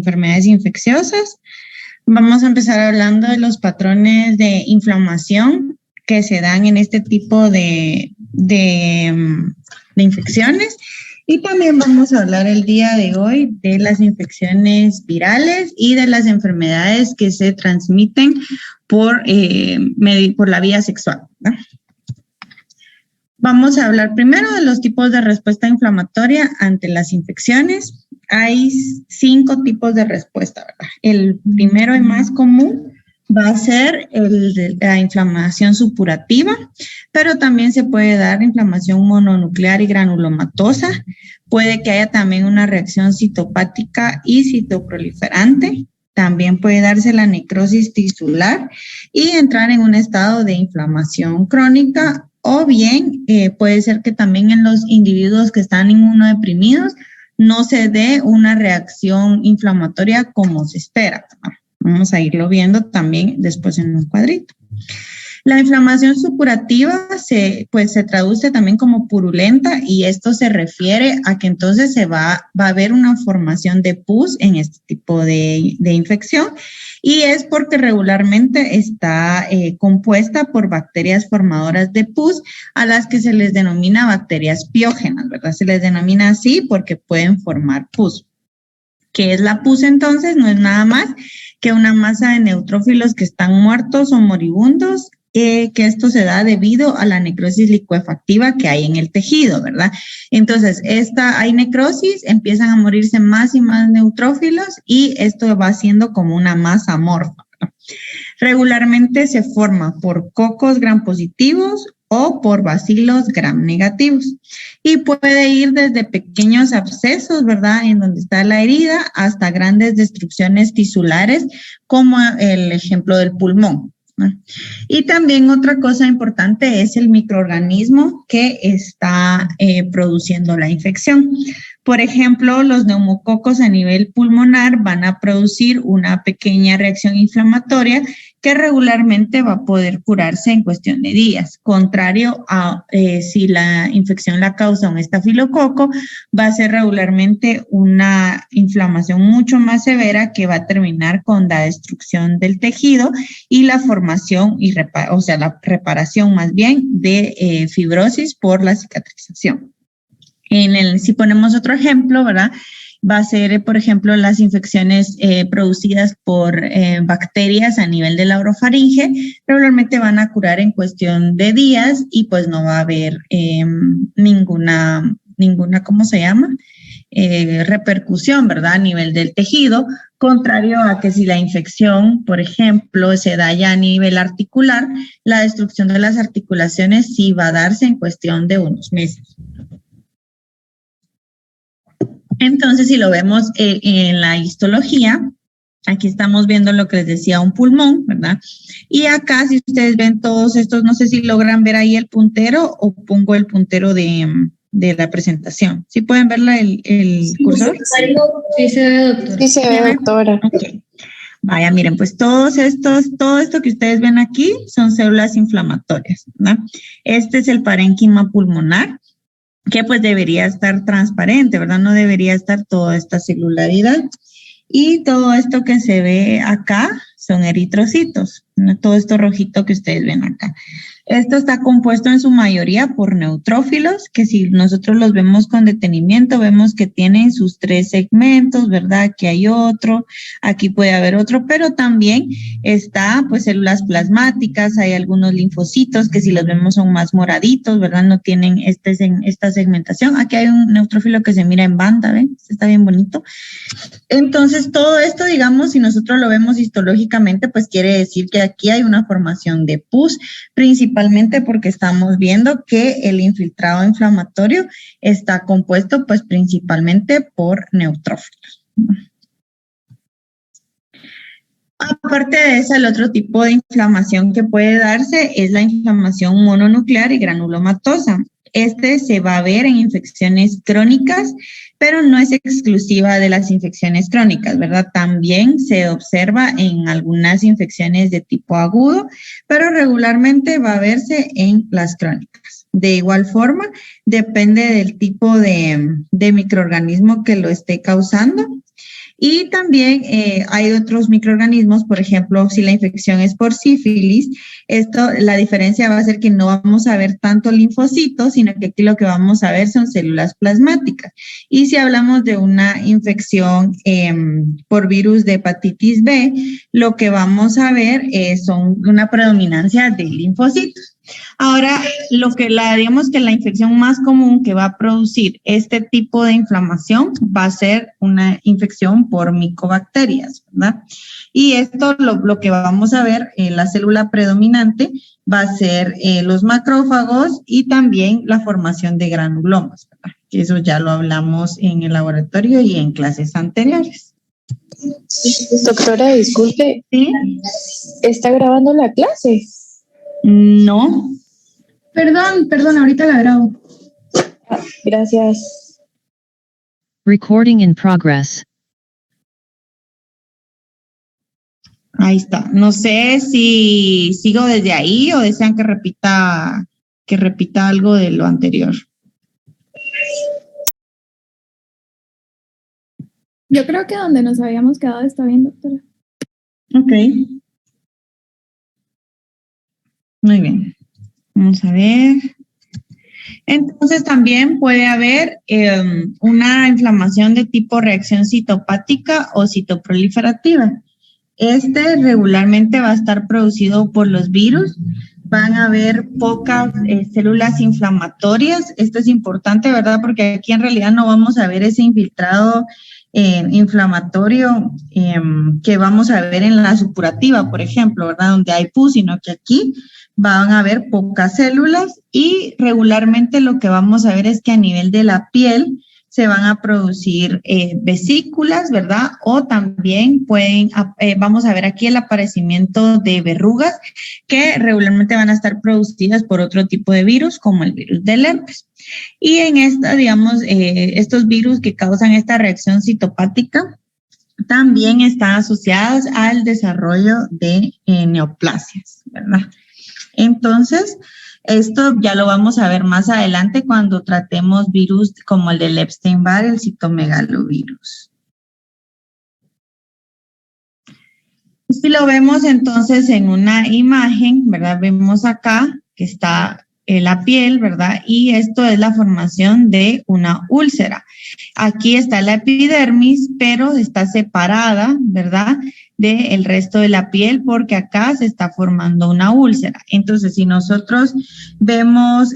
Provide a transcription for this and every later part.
enfermedades infecciosas. Vamos a empezar hablando de los patrones de inflamación que se dan en este tipo de infecciones. Y también vamos a hablar el día de hoy de las infecciones virales y de las enfermedades que se transmiten por la vía sexual, ¿verdad? Vamos a hablar primero de los tipos de respuesta inflamatoria ante las infecciones. Hay 5 tipos de respuesta, ¿verdad? El primero y más común va a ser la inflamación supurativa, pero también se puede dar inflamación mononuclear y granulomatosa. Puede que haya también una reacción citopática y citoproliferante. También puede darse la necrosis tisular y entrar en un estado de inflamación crónica, o bien puede ser que también en los individuos que están inmunodeprimidos no se dé una reacción inflamatoria como se espera, ¿no? Vamos a irlo viendo también después en un cuadrito. La inflamación supurativa se traduce también como purulenta, y esto se refiere a que entonces va a haber una formación de pus en este tipo de infección, y es porque regularmente está compuesta por bacterias formadoras de pus, a las que se les denomina bacterias piógenas, ¿verdad? Se les denomina así porque pueden formar pus. ¿Qué es la pus entonces? No es nada más que una masa de neutrófilos que están muertos o moribundos, que esto se da debido a la necrosis licuefactiva que hay en el tejido, ¿verdad? Entonces, hay necrosis, empiezan a morirse más y más neutrófilos, y esto va siendo como una masa amorfa, ¿verdad? Regularmente se forma por cocos gram positivos o por bacilos gram negativos, y puede ir desde pequeños abscesos, ¿verdad?, en donde está la herida, hasta grandes destrucciones tisulares, como el ejemplo del pulmón, ¿no? Y también otra cosa importante es el microorganismo que está produciendo la infección. Por ejemplo, los neumococos a nivel pulmonar van a producir una pequeña reacción inflamatoria que regularmente va a poder curarse en cuestión de días. Contrario a si la infección la causa un estafilococo, va a ser regularmente una inflamación mucho más severa que va a terminar con la destrucción del tejido y la formación, la reparación más bien de fibrosis por la cicatrización. Si ponemos otro ejemplo, ¿verdad?, va a ser, por ejemplo, las infecciones producidas por bacterias a nivel de la orofaringe. Regularmente van a curar en cuestión de días, y pues no va a haber ninguna, ¿cómo se llama?, repercusión, ¿verdad?, a nivel del tejido. Contrario a que si la infección, por ejemplo, se da ya a nivel articular, la destrucción de las articulaciones sí va a darse en cuestión de unos meses. Entonces, si lo vemos en la histología, aquí estamos viendo lo que les decía, un pulmón, ¿verdad? Y acá, si ustedes ven todos estos, no sé si logran ver ahí el puntero o pongo el puntero de la presentación. ¿Sí pueden ver el cursor? Sí se ve, doctora. Sí se ve, doctora. Ok. Vaya, miren, pues todo esto que ustedes ven aquí son células inflamatorias, ¿verdad? Este es el parénquima pulmonar, que pues debería estar transparente, ¿verdad? No debería estar toda esta celularidad. Y todo esto que se ve acá son eritrocitos, ¿no? Todo esto rojito que ustedes ven acá. Esto está compuesto en su mayoría por neutrófilos, que si nosotros los vemos con detenimiento, vemos que tienen sus 3 segmentos, ¿verdad? Aquí hay otro, aquí puede haber otro, pero también está, pues, células plasmáticas, hay algunos linfocitos que si los vemos son más moraditos, ¿verdad? No tienen esta segmentación. Aquí hay un neutrófilo que se mira en banda, ¿ven? Está bien bonito. Entonces, todo esto, digamos, si nosotros lo vemos histológicamente, pues quiere decir que aquí hay una formación de pus, principalmente porque estamos viendo que el infiltrado inflamatorio está compuesto, pues, principalmente por neutrófilos. Aparte de eso, el otro tipo de inflamación que puede darse es la inflamación mononuclear y granulomatosa. Se va a ver en infecciones crónicas, pero no es exclusiva de las infecciones crónicas, ¿verdad? También se observa en algunas infecciones de tipo agudo, pero regularmente va a verse en las crónicas. De igual forma, depende del tipo de microorganismo que lo esté causando. Y también hay otros microorganismos, por ejemplo, si la infección es por sífilis, la diferencia va a ser que no vamos a ver tanto linfocitos, sino que aquí lo que vamos a ver son células plasmáticas. Y si hablamos de una infección por virus de hepatitis B, lo que vamos a ver son una predominancia de linfocitos. Ahora, digamos que la infección más común que va a producir este tipo de inflamación va a ser una infección por micobacterias, ¿verdad? Y esto lo que vamos a ver, la célula predominante va a ser los macrófagos y también la formación de granulomas, ¿verdad? Que eso ya lo hablamos en el laboratorio y en clases anteriores. Doctora, disculpe. ¿Sí? ¿Está grabando la clase? No. Perdón, ahorita la grabo. Gracias. Recording in progress. Ahí está. No sé si sigo desde ahí o desean que repita algo de lo anterior. Yo creo que donde nos habíamos quedado está bien, doctora. Ok. Muy bien. Vamos a ver. Entonces también puede haber una inflamación de tipo reacción citopática o citoproliferativa. Regularmente va a estar producido por los virus. Van a haber pocas células inflamatorias. Esto es importante, ¿verdad? Porque aquí en realidad no vamos a ver ese infiltrado inflamatorio que vamos a ver en la supurativa, por ejemplo, ¿verdad? Donde hay pus, sino que aquí van a haber pocas células y regularmente lo que vamos a ver es que a nivel de la piel se van a producir vesículas, ¿verdad? O también vamos a ver aquí el aparecimiento de verrugas que regularmente van a estar producidas por otro tipo de virus, como el virus del herpes. Y en digamos, estos virus que causan esta reacción citopática también están asociados al desarrollo de neoplasias, ¿verdad? Entonces, esto ya lo vamos a ver más adelante cuando tratemos virus como el del Epstein-Barr, el citomegalovirus. Si lo vemos entonces en una imagen, ¿verdad? Vemos acá que está la piel, ¿verdad? Y esto es la formación de una úlcera. Aquí está la epidermis, pero está separada, ¿verdad? Del resto de la piel porque acá se está formando una úlcera. Entonces, si nosotros vemos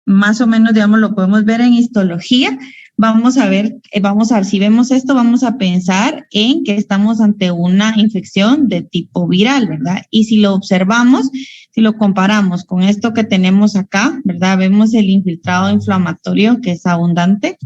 más o menos, digamos, lo podemos ver en histología, vamos a ver, si vemos esto, vamos a pensar en que estamos ante una infección de tipo viral, ¿verdad? Y si lo observamos, si lo comparamos con esto que tenemos acá, ¿verdad? Vemos el infiltrado inflamatorio que es abundante,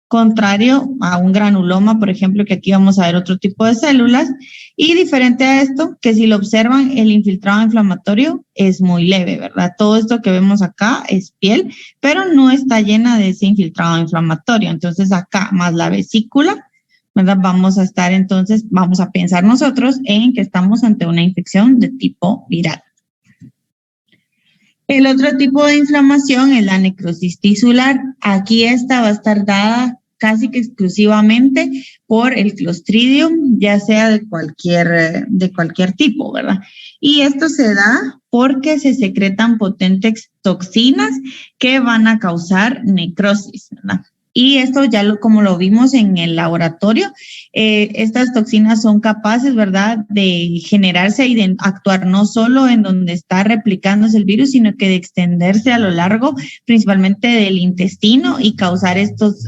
contrario a un granuloma, por ejemplo, que aquí vamos a ver otro tipo de células, y diferente a esto, que si lo observan, el infiltrado inflamatorio es muy leve, ¿verdad? Todo esto que vemos acá es piel, pero no está llena de ese infiltrado inflamatorio. Entonces acá, más la vesícula, ¿verdad? Vamos a pensar nosotros en que estamos ante una infección de tipo viral. El otro tipo de inflamación es la necrosis tisular. Aquí esta va a estar dada casi que exclusivamente por el Clostridium, ya sea de cualquier tipo, ¿verdad? Y esto se da porque se secretan potentes toxinas que van a causar necrosis, ¿verdad? Y esto como lo vimos en el laboratorio, estas toxinas son capaces, ¿verdad?, de generarse y de actuar no solo en donde está replicándose el virus, sino que de extenderse a lo largo, principalmente del intestino y causar estos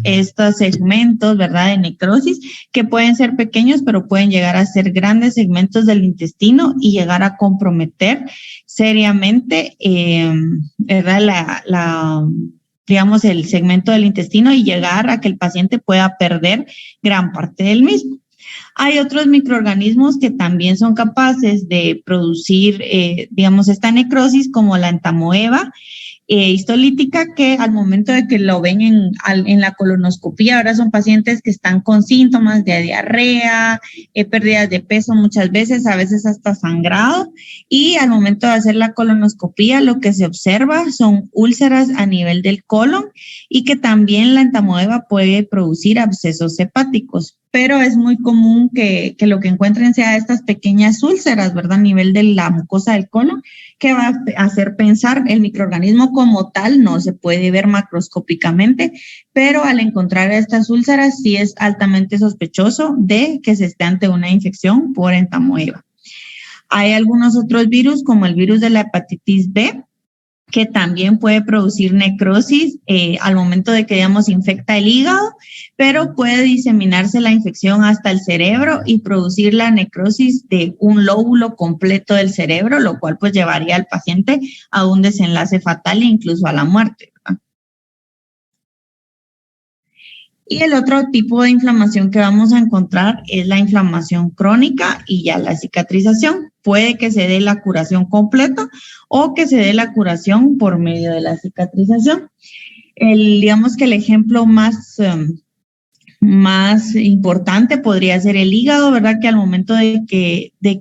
segmentos, ¿verdad?, de necrosis que pueden ser pequeños, pero pueden llegar a ser grandes segmentos del intestino y llegar a comprometer seriamente, ¿verdad?, digamos, el segmento del intestino y llegar a que el paciente pueda perder gran parte del mismo. Hay otros microorganismos que también son capaces de producir, digamos, esta necrosis, como la entamoeba histolítica, que al momento de que lo ven en la colonoscopía, ahora son pacientes que están con síntomas de diarrea, pérdidas de peso muchas veces, a veces hasta sangrado, y al momento de hacer la colonoscopía lo que se observa son úlceras a nivel del colon y que también la entamoeba puede producir abscesos hepáticos. pero es muy común que lo que encuentren sea estas pequeñas úlceras, ¿verdad? A nivel de la mucosa del colon, que va a hacer pensar el microorganismo como tal, no se puede ver macroscópicamente, pero al encontrar estas úlceras sí es altamente sospechoso de que se esté ante una infección por entamoeba. Hay algunos otros virus, como el virus de la hepatitis B, que también puede producir necrosis al momento de que, digamos, infecta el hígado, pero puede diseminarse la infección hasta el cerebro y producir la necrosis de un lóbulo completo del cerebro, lo cual pues llevaría al paciente a un desenlace fatal e incluso a la muerte, ¿verdad? Y el otro tipo de inflamación que vamos a encontrar es la inflamación crónica y ya la cicatrización. Puede que se dé la curación completa o que se dé la curación por medio de la cicatrización. Digamos que el ejemplo más importante podría ser el hígado, ¿verdad? Que al momento de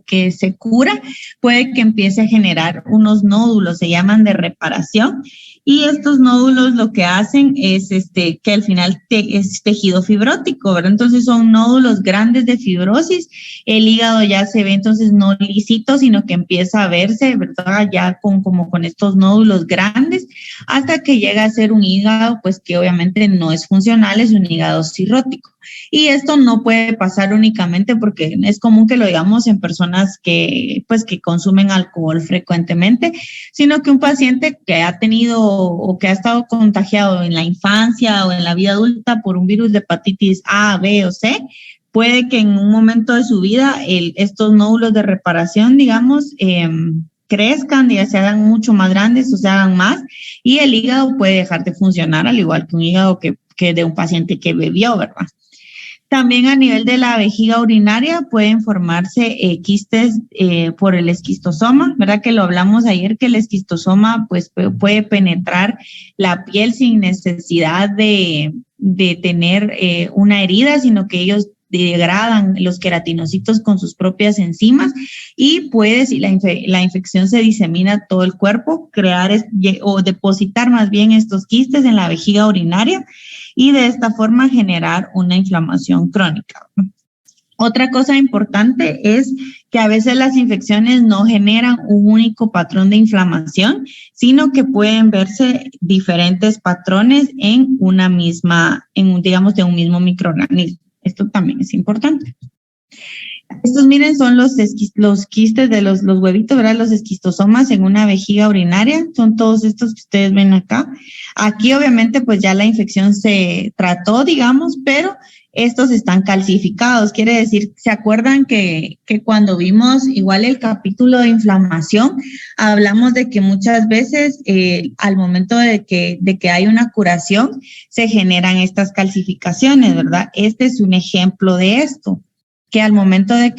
que se cura, puede que empiece a generar unos nódulos, se llaman de reparación. Y estos nódulos lo que hacen es que al final es tejido fibrótico, ¿verdad? Entonces son nódulos grandes de fibrosis. El hígado ya se ve entonces no lisito, sino que empieza a verse, ¿verdad? Ya como con estos nódulos grandes, hasta que llega a ser un hígado, pues que obviamente no es funcional, es un hígado cirrótico. Y esto no puede pasar únicamente porque es común que lo digamos en personas que consumen alcohol frecuentemente, sino que un paciente que ha tenido o que ha estado contagiado en la infancia o en la vida adulta por un virus de hepatitis A, B o C, puede que en un momento de su vida estos nódulos de reparación, digamos, crezcan, ya se hagan mucho más grandes o se hagan más, y el hígado puede dejar de funcionar, al igual que un hígado que de un paciente que bebió, ¿verdad? También a nivel de la vejiga urinaria pueden formarse quistes por el esquistosoma, ¿verdad? Que lo hablamos ayer, que el esquistosoma pues puede penetrar la piel sin necesidad de tener una herida, sino que ellos degradan los queratinocitos con sus propias enzimas y puede, si la infección se disemina a todo el cuerpo, crear o depositar más bien estos quistes en la vejiga urinaria y de esta forma generar una inflamación crónica. Otra cosa importante es que a veces las infecciones no generan un único patrón de inflamación, sino que pueden verse diferentes patrones en digamos, de un mismo microorganismo. Esto también es importante. Estos, miren, son los quistes de los huevitos, ¿verdad? Los esquistosomas en una vejiga urinaria. Son todos estos que ustedes ven acá. Aquí, obviamente, pues ya la infección se trató, digamos, pero estos están calcificados. Quiere decir, ¿se acuerdan que cuando vimos igual el capítulo de inflamación, hablamos de que muchas veces al momento de que hay una curación, se generan estas calcificaciones, ¿verdad? Este es un ejemplo de esto, que al momento de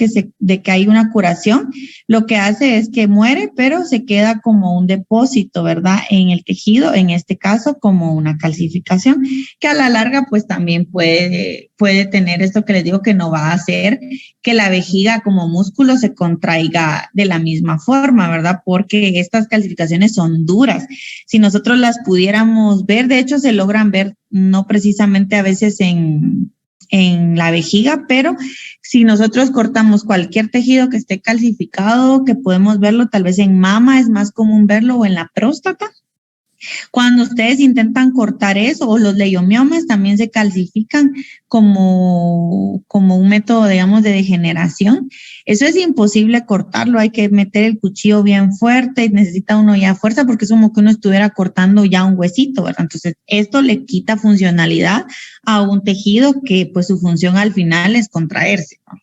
que hay una curación, lo que hace es que muere, pero se queda como un depósito, ¿verdad? En el tejido, en este caso, como una calcificación, que a la larga, pues también puede tener esto que les digo, que no va a hacer que la vejiga como músculo se contraiga de la misma forma, ¿verdad? Porque estas calcificaciones son duras. Si nosotros las pudiéramos ver, de hecho se logran ver no precisamente a veces en la vejiga, pero si nosotros cortamos cualquier tejido que esté calcificado, que podemos verlo tal vez en mama, es más común verlo, o en la próstata. Cuando ustedes intentan cortar eso, o los leiomiomas también se calcifican como un método, digamos, de degeneración. Eso es imposible cortarlo, hay que meter el cuchillo bien fuerte y necesita uno ya fuerza porque es como que uno estuviera cortando ya un huesito, ¿verdad? Entonces, esto le quita funcionalidad a un tejido que pues su función al final es contraerse, ¿no?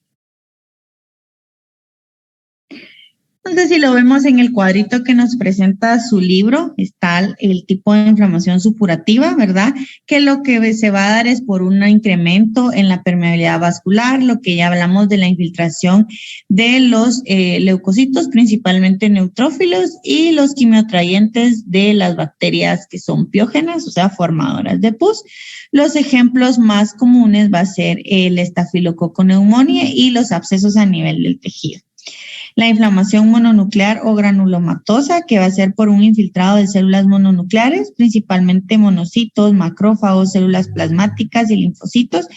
Entonces, si lo vemos en el cuadrito que nos presenta su libro, está el tipo de inflamación supurativa, ¿verdad? Que lo que se va a dar es por un incremento en la permeabilidad vascular, lo que ya hablamos de la infiltración de los leucocitos, principalmente neutrófilos, y los quimioatrayentes de las bacterias que son piógenas, o sea, formadoras de pus. Los ejemplos más comunes va a ser el estafilococo pneumoniae y los abscesos a nivel del tejido. La inflamación mononuclear o granulomatosa, que va a ser por un infiltrado de células mononucleares, principalmente monocitos, macrófagos, células plasmáticas y linfocitos,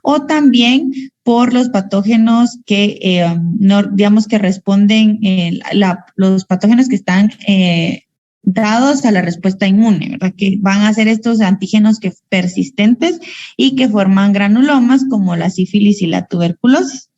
o también por los patógenos que, digamos que responden, los patógenos que están dados a la respuesta inmune, ¿verdad? Que van a ser estos antígenos que persistentes y que forman granulomas como la sífilis y la tuberculosis.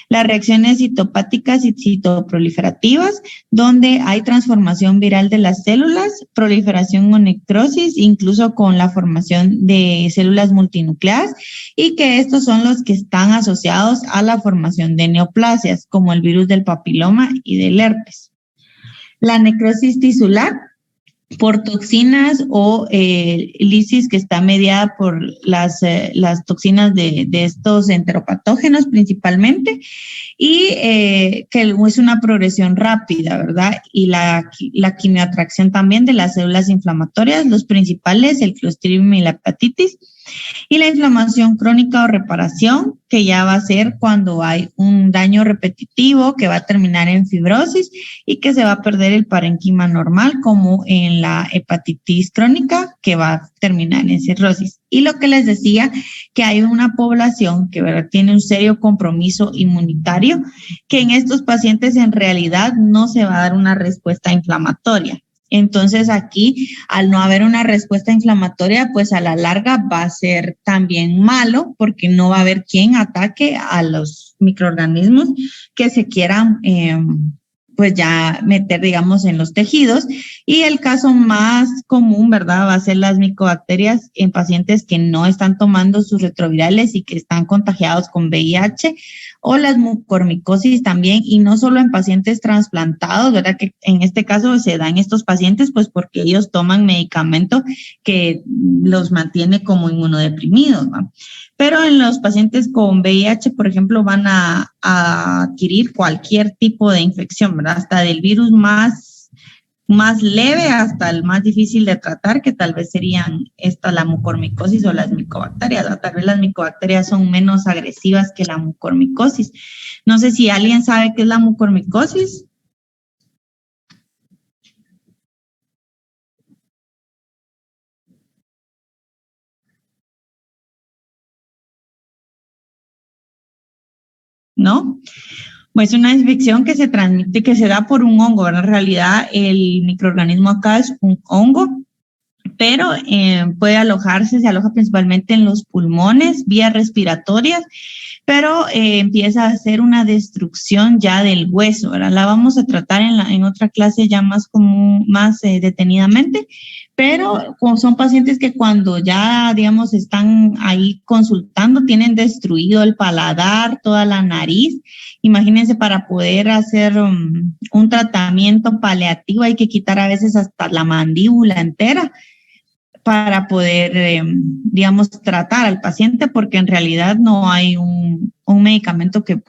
Las reacciones citopáticas y citoproliferativas, donde hay transformación viral de las células, proliferación o necrosis, incluso con la formación de células multinucleadas, y que estos son los que están asociados a la formación de neoplasias, como el virus del papiloma y del herpes. La necrosis tisular, por toxinas o lisis que está mediada por las toxinas de estos enteropatógenos principalmente, y que es una progresión rápida, ¿verdad? Y la quimioatracción también de las células inflamatorias, los principales, el Clostridium y la hepatitis. Y la inflamación crónica o reparación, que ya va a ser cuando hay un daño repetitivo que va a terminar en fibrosis y que se va a perder el parénquima normal, como en la hepatitis crónica, que va a terminar en cirrosis. Y lo que les decía, que hay una población que, ¿verdad?, tiene un serio compromiso inmunitario, que en estos pacientes en realidad no se va a dar una respuesta inflamatoria. Entonces aquí, al no haber una respuesta inflamatoria, pues a la larga va a ser también malo, porque no va a haber quien ataque a los microorganismos que se quieran pues ya meter, digamos, en los tejidos. Y el caso más común, ¿verdad?, va a ser las micobacterias en pacientes que no están tomando sus retrovirales y que están contagiados con VIH, o las mucormicosis también, y no solo en pacientes trasplantados, ¿verdad?, que en este caso se dan estos pacientes pues porque ellos toman medicamento que los mantiene como inmunodeprimidos, ¿no? Pero en los pacientes con VIH, por ejemplo, van a adquirir cualquier tipo de infección, ¿verdad? Hasta del virus más leve hasta el más difícil de tratar, que tal vez serían la mucormicosis o las micobacterias, ¿no? Tal vez las micobacterias son menos agresivas que la mucormicosis. No sé si alguien sabe qué es la mucormicosis. ¿No? Pues una infección que se transmite, que se da por un hongo, ¿verdad? En realidad el microorganismo acá es un hongo, pero puede alojarse, se aloja principalmente en los pulmones, vías respiratorias, pero empieza a hacer una destrucción ya del hueso, ¿verdad? La vamos a tratar en otra clase ya más detenidamente, pero son pacientes que cuando ya, digamos, están ahí consultando, tienen destruido el paladar, toda la nariz. Imagínense, para poder hacer un tratamiento paliativo hay que quitar a veces hasta la mandíbula entera para poder, digamos, tratar al paciente, porque en realidad no hay un medicamento que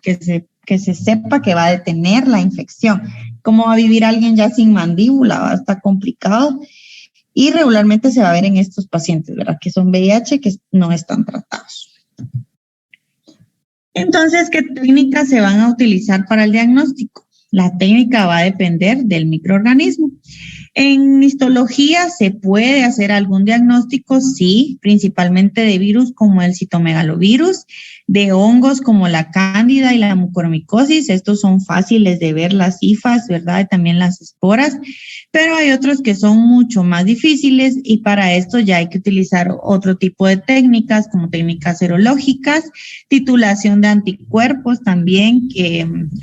se sepa que va a detener la infección. ¿Cómo va a vivir alguien ya sin mandíbula? Va a estar complicado. Y regularmente se va a ver en estos pacientes, ¿verdad?, que son VIH, que no están tratados. Entonces, ¿qué técnicas se van a utilizar para el diagnóstico? La técnica va a depender del microorganismo. En histología se puede hacer algún diagnóstico, sí, principalmente de virus como el citomegalovirus, de hongos como la cándida y la mucormicosis. Estos son fáciles de ver, las hifas, ¿verdad?, y también las esporas, pero hay otros que son mucho más difíciles, y para esto ya hay que utilizar otro tipo de técnicas, como técnicas serológicas, titulación de anticuerpos también,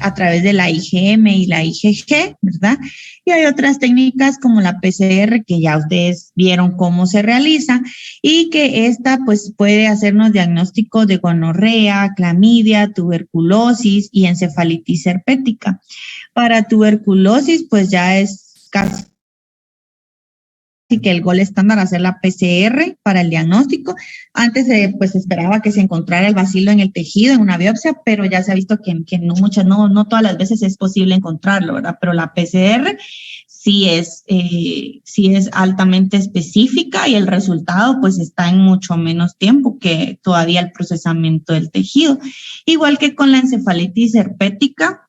a través de la IgM y la IgG, ¿verdad? Y hay otras técnicas como la PCR, que ya ustedes vieron cómo se realiza, y que esta pues puede hacernos diagnósticos de gonorrea, clamidia, tuberculosis y encefalitis herpética. Para tuberculosis pues ya es casi que el gol estándar hacer la PCR para el diagnóstico. Antes pues esperaba que se encontrara el bacilo en el tejido, en una biopsia, pero ya se ha visto que no todas las veces es posible encontrarlo, ¿verdad? Pero la PCR sí es altamente específica, y el resultado pues está en mucho menos tiempo que todavía el procesamiento del tejido. Igual que con la encefalitis herpética,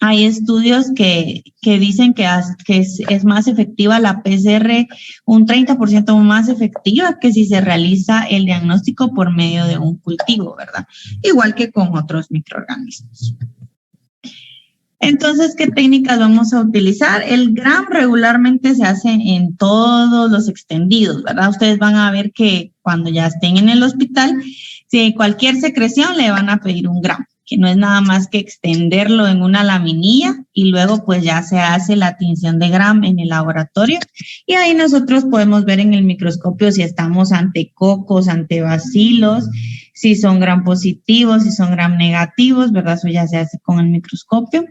Hay estudios que dicen que es más efectiva la PCR, un 30% más efectiva que si se realiza el diagnóstico por medio de un cultivo, ¿verdad? Igual que con otros microorganismos. Entonces, ¿qué técnicas vamos a utilizar? El GRAM regularmente se hace en todos los extendidos, ¿verdad? Ustedes van a ver que cuando ya estén en el hospital, si cualquier secreción le van a pedir un GRAM, que no es nada más que extenderlo en una laminilla y luego pues ya se hace la tinción de GRAM en el laboratorio y ahí nosotros podemos ver en el microscopio si estamos ante cocos, ante bacilos, si son gram positivos, si son gram negativos, ¿verdad? Eso ya se hace con el microscopio.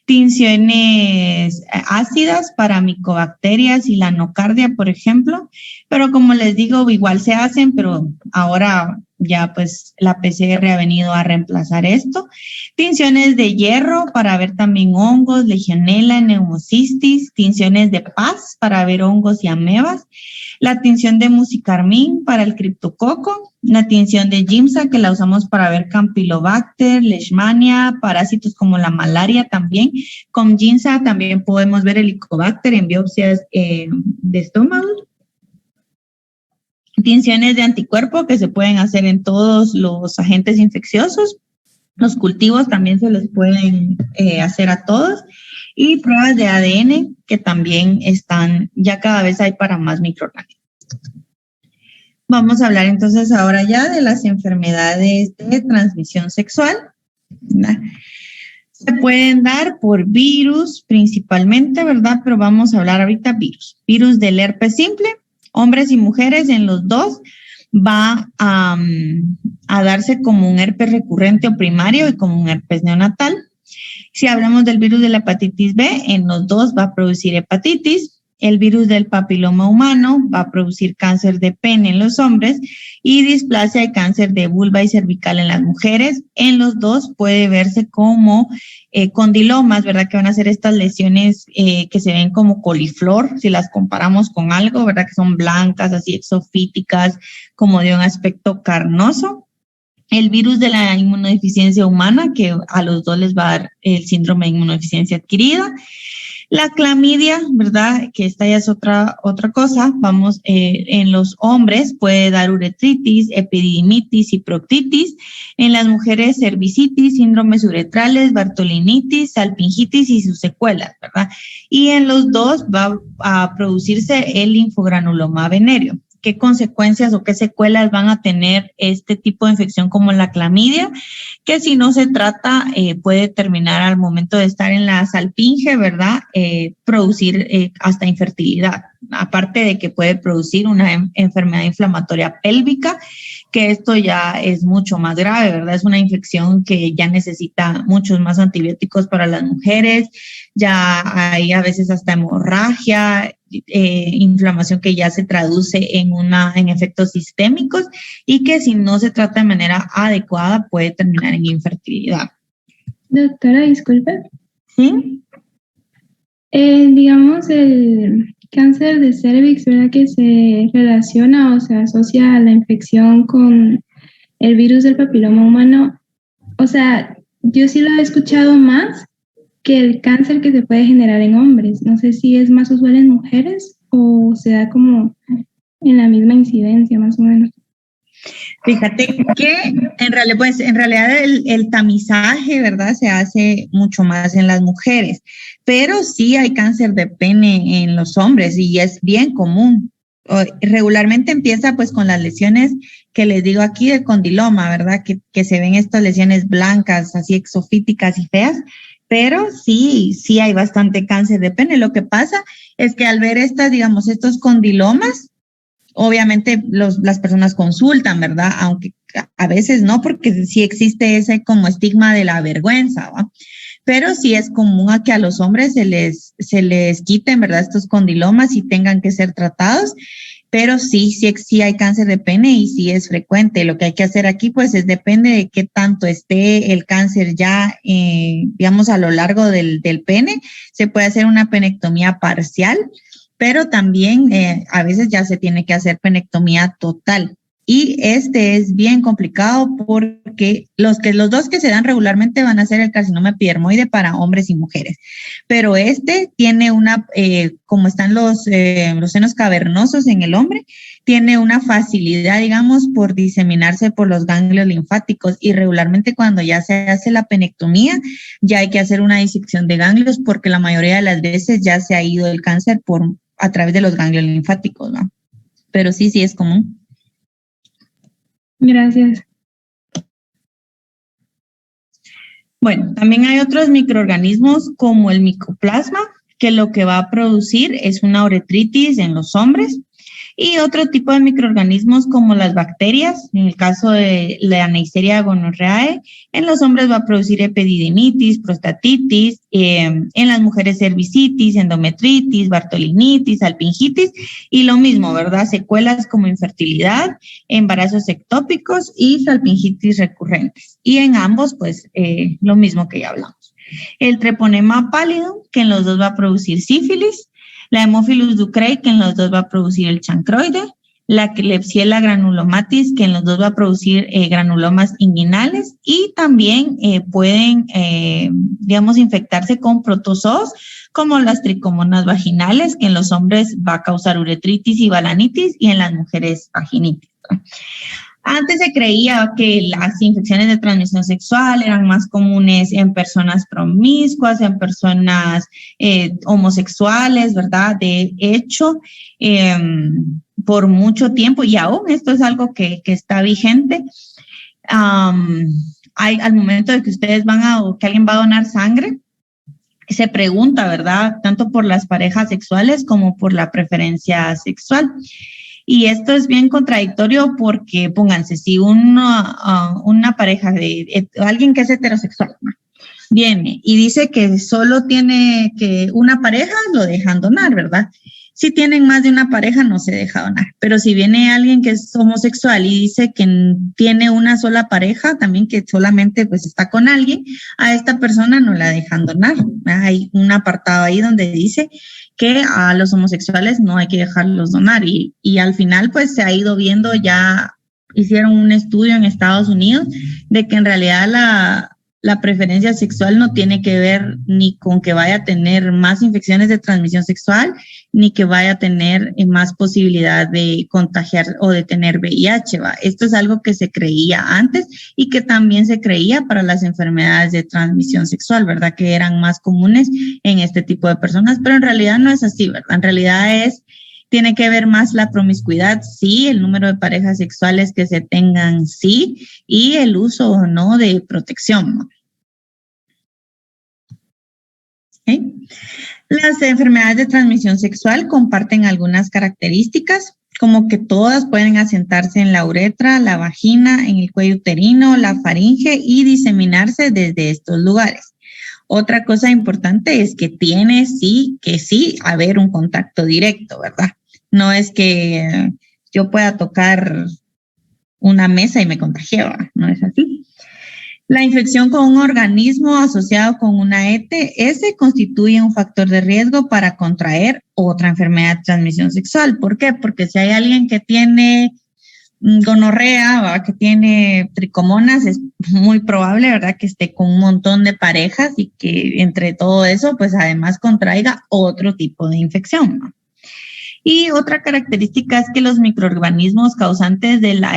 Tinciones ácidas para micobacterias y la nocardia, por ejemplo, pero como les digo, igual se hacen, pero ahora ya pues la PCR ha venido a reemplazar esto. Tinciones de hierro para ver también hongos, legionela, neumocistis, tinciones de paz para ver hongos y amebas, la tinción de musicarmín para el criptococo, la tinción de Giemsa que la usamos para ver Campylobacter, Leishmania, parásitos como la malaria también. Con Giemsa también podemos ver Helicobacter en biopsias de estómago. Tinciones de anticuerpo que se pueden hacer en todos los agentes infecciosos. Los cultivos también se les pueden hacer a todos. Y pruebas de ADN que también están, ya cada vez hay para más microorganismos. Vamos a hablar entonces ahora ya de las enfermedades de transmisión sexual, ¿verdad? Se pueden dar por virus principalmente, ¿verdad? Pero vamos a hablar ahorita virus. Virus del herpes simple, hombres y mujeres en los dos va a darse como un herpes recurrente o primario y como un herpes neonatal. Si hablamos del virus de la hepatitis B, en los dos va a producir hepatitis. El virus del papiloma humano va a producir cáncer de pene en los hombres y displasia y cáncer de vulva y cervical en las mujeres. En los dos puede verse como condilomas, ¿verdad? Que van a ser estas lesiones que se ven como coliflor, si las comparamos con algo, ¿verdad? Que son blancas, así exofíticas, como de un aspecto carnoso. El virus de la inmunodeficiencia humana, que a los dos les va a dar el síndrome de inmunodeficiencia adquirida. La clamidia, ¿verdad? Que esta ya es otra cosa. Vamos, en los hombres puede dar uretritis, epididimitis y proctitis. En las mujeres, cervicitis, síndromes uretrales, bartolinitis, salpingitis y sus secuelas, ¿verdad? Y en los dos va a producirse el linfogranuloma venéreo. ¿Qué consecuencias o qué secuelas van a tener este tipo de infección como la clamidia? Que si no se trata, puede terminar al momento de estar en la salpinge, ¿verdad? Producir hasta infertilidad. Aparte de que puede producir una enfermedad inflamatoria pélvica, que esto ya es mucho más grave, ¿verdad? Es una infección que ya necesita muchos más antibióticos para las mujeres, ya hay a veces hasta hemorragia, inflamación que ya se traduce en efectos sistémicos y que si no se trata de manera adecuada puede terminar en infertilidad. Doctora, disculpe. ¿Sí? Digamos, el cáncer de cervix, ¿verdad? Que se relaciona o se asocia a la infección con el virus del papiloma humano. O sea, yo sí lo he escuchado más que el cáncer que se puede generar en hombres. No sé si es más usual en mujeres o se da como en la misma incidencia, más o menos. Fíjate que en realidad el tamizaje, ¿verdad? Se hace mucho más en las mujeres, pero sí hay cáncer de pene en los hombres y es bien común. Regularmente empieza pues con las lesiones que les digo aquí del condiloma, ¿verdad? Que se ven estas lesiones blancas, así exofíticas y feas, pero sí hay bastante cáncer de pene. Lo que pasa es que al ver digamos, estos condilomas, obviamente las personas consultan, ¿verdad? Aunque a veces no, porque sí existe ese como estigma de la vergüenza, ¿va? Pero sí es común a que a los hombres se les quiten, ¿verdad? Estos condilomas y tengan que ser tratados, pero sí hay cáncer de pene y sí es frecuente. Lo que hay que hacer aquí, pues, depende de qué tanto esté el cáncer ya, digamos, a lo largo del pene. Se puede hacer una penectomía parcial, pero también a veces ya se tiene que hacer penectomía total. Y este es bien complicado porque los dos que se dan regularmente van a ser el carcinoma epidermoide para hombres y mujeres. Pero este tiene como están los senos cavernosos en el hombre, tiene una facilidad, digamos, por diseminarse por los ganglios linfáticos, y regularmente cuando ya se hace la penectomía, ya hay que hacer una disección de ganglios porque la mayoría de las veces ya se ha ido el cáncer a través de los ganglios linfáticos, ¿no? Pero sí es común. Gracias. Bueno, también hay otros microorganismos como el micoplasma, que lo que va a producir es una uretritis en los hombres, y otro tipo de microorganismos como las bacterias, en el caso de la Neisseria gonorrhoeae, en los hombres va a producir epididimitis, prostatitis, en las mujeres cervicitis, endometritis, bartolinitis, alpingitis, y lo mismo, ¿verdad? Secuelas como infertilidad, embarazos ectópicos y salpingitis recurrentes. Y en ambos, pues, lo mismo que ya hablamos. El treponema pálido, que en los dos va a producir sífilis, la Haemophilus ducreyi, que en los dos va a producir el chancroide, la Klebsiella granulomatis, que en los dos va a producir granulomas inguinales, y también pueden, digamos, infectarse con protozoos, como las tricomonas vaginales, que en los hombres va a causar uretritis y balanitis, y en las mujeres vaginitis, ¿no? Antes se creía que las infecciones de transmisión sexual eran más comunes en personas promiscuas, en personas homosexuales, ¿verdad? De hecho, por mucho tiempo, y aún esto es algo que está vigente, al momento de que ustedes que alguien va a donar sangre, se pregunta, ¿verdad? Tanto por las parejas sexuales como por la preferencia sexual. Y esto es bien contradictorio porque, pónganse, si una pareja de alguien que es heterosexual, ¿no?, viene y dice que solo tiene que una pareja, lo dejan donar, ¿verdad? Si tienen más de una pareja, no se deja donar. Pero si viene alguien que es homosexual y dice que tiene una sola pareja, también que solamente pues está con alguien, a esta persona no la dejan donar. Hay un apartado ahí donde dice que a los homosexuales no hay que dejarlos donar. Y al final pues se ha ido viendo, ya hicieron un estudio en Estados Unidos de que en realidad la preferencia sexual no tiene que ver ni con que vaya a tener más infecciones de transmisión sexual, ni que vaya a tener más posibilidad de contagiar o de tener VIH, ¿va? Esto es algo que se creía antes y que también se creía para las enfermedades de transmisión sexual, ¿verdad? Que eran más comunes en este tipo de personas, pero en realidad no es así, ¿verdad? En realidad tiene que ver más la promiscuidad, sí, el número de parejas sexuales que se tengan, sí, y el uso o no de protección, ¿no? ¿Okay? Las enfermedades de transmisión sexual comparten algunas características, como que todas pueden asentarse en la uretra, la vagina, en el cuello uterino, la faringe y diseminarse desde estos lugares. Otra cosa importante es que tiene sí haber un contacto directo, ¿verdad? No es que yo pueda tocar una mesa y me contagie, no es así. La infección con un organismo asociado con una ETS constituye un factor de riesgo para contraer otra enfermedad de transmisión sexual. ¿Por qué? Porque si hay alguien que tiene gonorrea, que tiene tricomonas, es muy probable, ¿verdad?, que esté con un montón de parejas y que entre todo eso, pues además contraiga otro tipo de infección, ¿no? Y otra característica es que los microorganismos causantes de las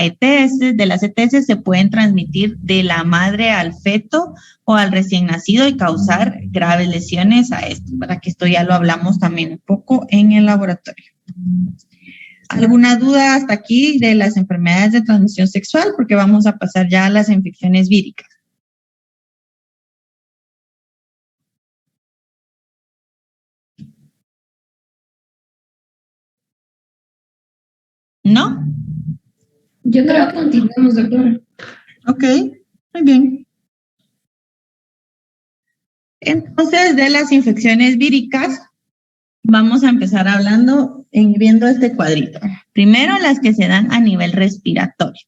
ETS se pueden transmitir de la madre al feto o al recién nacido y causar graves lesiones a esto, para que esto ya lo hablamos también un poco en el laboratorio. ¿Alguna duda hasta aquí de las enfermedades de transmisión sexual? Porque vamos a pasar ya a las infecciones víricas. ¿No? Yo creo que continuamos, doctora. Ok, muy bien. Entonces, de las infecciones víricas, vamos a empezar viendo este cuadrito. Primero, las que se dan a nivel respiratorio.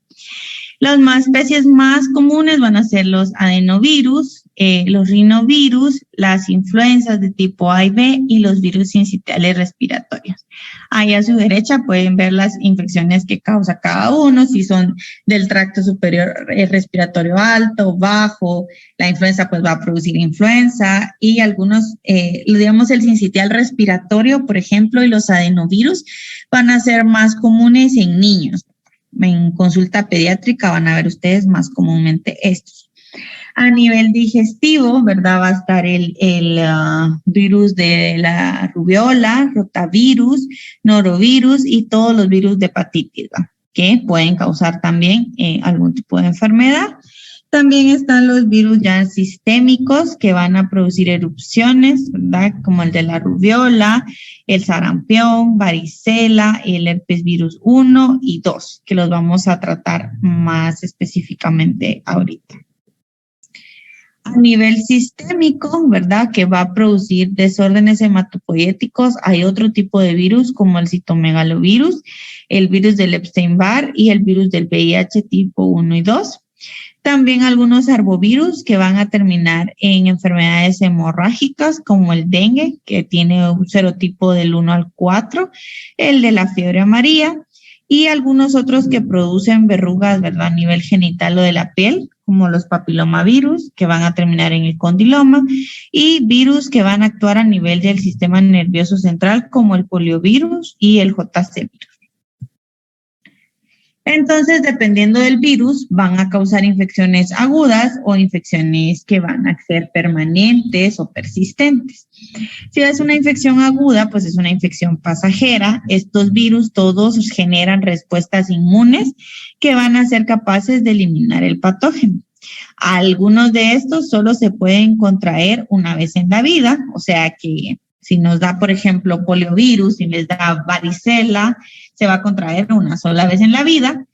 Las especies más comunes van a ser los adenovirus, los rinovirus, las influencias de tipo A y B y los virus sincitiales respiratorios. Ahí a su derecha pueden ver las infecciones que causa cada uno, si son del tracto superior respiratorio alto, bajo. La influenza pues va a producir influenza y algunos, digamos el sincitial respiratorio, por ejemplo, y los adenovirus van a ser más comunes en niños. En consulta pediátrica van a ver ustedes más comúnmente estos. A nivel digestivo, ¿verdad? Va a estar el virus de la rubiola, rotavirus, norovirus y todos los virus de hepatitis, ¿verdad? Que pueden causar también algún tipo de enfermedad. También están los virus ya sistémicos que van a producir erupciones, ¿verdad? Como el de la rubiola, el sarampión, varicela, el herpes virus 1 y 2, que los vamos a tratar más específicamente ahorita. A nivel sistémico, ¿verdad? Que va a producir desórdenes hematopoyéticos. Hay otro tipo de virus como el citomegalovirus, el virus del Epstein-Barr y el virus del VIH tipo 1 y 2. También algunos arbovirus que van a terminar en enfermedades hemorrágicas como el dengue, que tiene un serotipo del 1 al 4, el de la fiebre amarilla y algunos otros que producen verrugas, ¿verdad? A nivel genital o de la piel, como los papilomavirus, que van a terminar en el condiloma, y virus que van a actuar a nivel del sistema nervioso central, como el poliovirus y el JC virus. Entonces, dependiendo del virus, van a causar infecciones agudas o infecciones que van a ser permanentes o persistentes. Si es una infección aguda, pues es una infección pasajera. Estos virus todos generan respuestas inmunes que van a ser capaces de eliminar el patógeno. Algunos de estos solo se pueden contraer una vez en la vida, o sea que si nos da, por ejemplo, poliovirus, si les da varicela, se va a contraer una sola vez en la vida.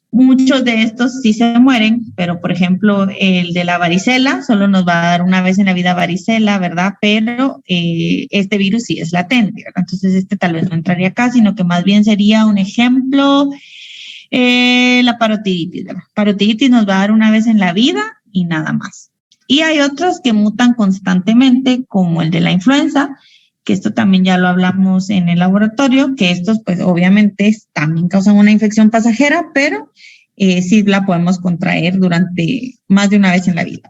Muchos de estos sí se mueren, pero por ejemplo, el de la varicela solo nos va a dar una vez en la vida varicela, ¿verdad? Pero este virus sí es latente, ¿verdad? Entonces este tal vez no entraría acá, sino que más bien sería un ejemplo, la parotiditis, ¿verdad? Parotiditis nos va a dar una vez en la vida y nada más. Y hay otros que mutan constantemente, como el de la influenza, que esto también ya lo hablamos en el laboratorio, que estos pues obviamente también causan una infección pasajera, pero sí la podemos contraer durante más de una vez en la vida.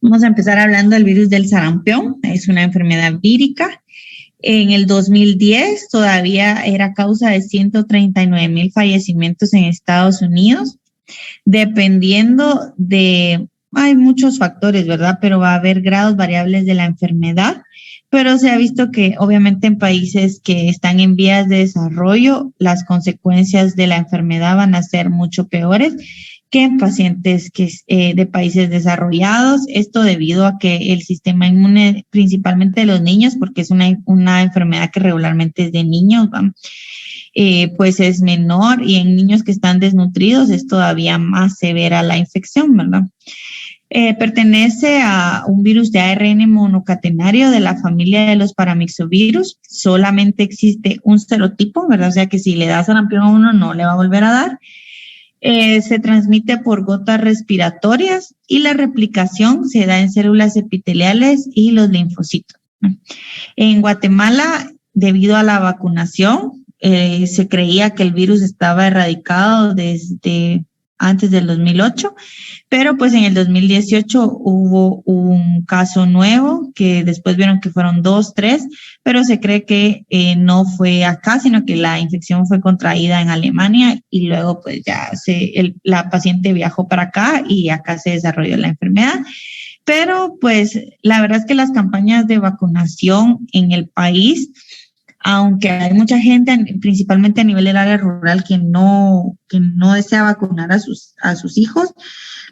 Vamos a empezar hablando del virus del sarampión, es una enfermedad vírica. En el 2010 todavía era causa de 139,000 fallecimientos en Estados Unidos, dependiendo de, hay muchos factores, ¿verdad? Pero va a haber grados variables de la enfermedad. Pero se ha visto que obviamente en países que están en vías de desarrollo, las consecuencias de la enfermedad van a ser mucho peores que en pacientes de países desarrollados. Esto debido a que el sistema inmune, principalmente de los niños, porque es una enfermedad que regularmente es de niños, pues es menor, y en niños que están desnutridos es todavía más severa la infección, ¿verdad? Pertenece a un virus de ARN monocatenario de la familia de los paramyxovirus. Solamente existe un serotipo, ¿verdad? O sea que si le da sarampión a uno no le va a volver a dar. Se transmite por gotas respiratorias y la replicación se da en células epiteliales y los linfocitos. En Guatemala, debido a la vacunación, se creía que el virus estaba erradicado desde antes del 2008, pero pues en el 2018 hubo un caso nuevo que después vieron que fueron 2, 3, pero se cree que no fue acá, sino que la infección fue contraída en Alemania y luego pues ya la paciente viajó para acá y acá se desarrolló la enfermedad. Pero pues la verdad es que las campañas de vacunación en el país, aunque hay mucha gente, principalmente a nivel del área rural, que no desea vacunar a sus hijos,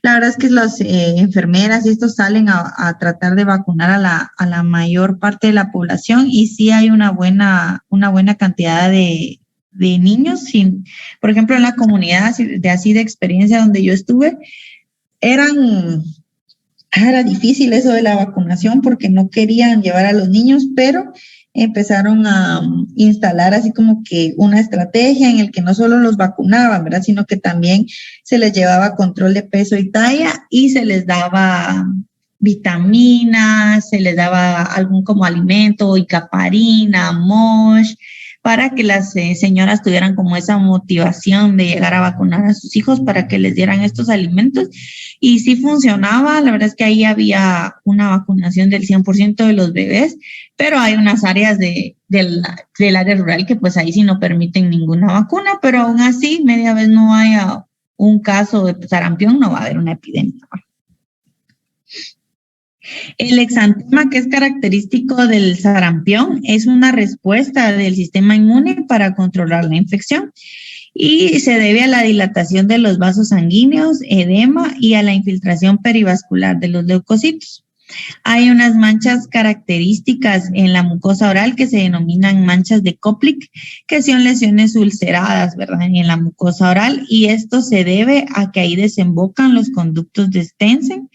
la verdad es que las enfermeras y estos salen a tratar de vacunar a la mayor parte de la población, y sí hay una buena cantidad de niños. Por ejemplo, en la comunidad de experiencia donde yo estuve, era difícil eso de la vacunación porque no querían llevar a los niños, pero empezaron a instalar así como que una estrategia en el que no solo los vacunaban, ¿verdad? Sino que también se les llevaba control de peso y talla y se les daba vitaminas, se les daba algún como alimento, icaparina, mosh, para que las señoras tuvieran como esa motivación de llegar a vacunar a sus hijos para que les dieran estos alimentos. Y sí funcionaba, la verdad es que ahí había una vacunación del 100% de los bebés, pero hay unas áreas del área rural que pues ahí sí no permiten ninguna vacuna, pero aún así, media vez no haya un caso de sarampión, no va a haber una epidemia. El exantema, que es característico del sarampión, es una respuesta del sistema inmune para controlar la infección y se debe a la dilatación de los vasos sanguíneos, edema y a la infiltración perivascular de los leucocitos. Hay unas manchas características en la mucosa oral que se denominan manchas de Koplik, que son lesiones ulceradas, ¿verdad?, en la mucosa oral, y esto se debe a que ahí desembocan los conductos de Stensen,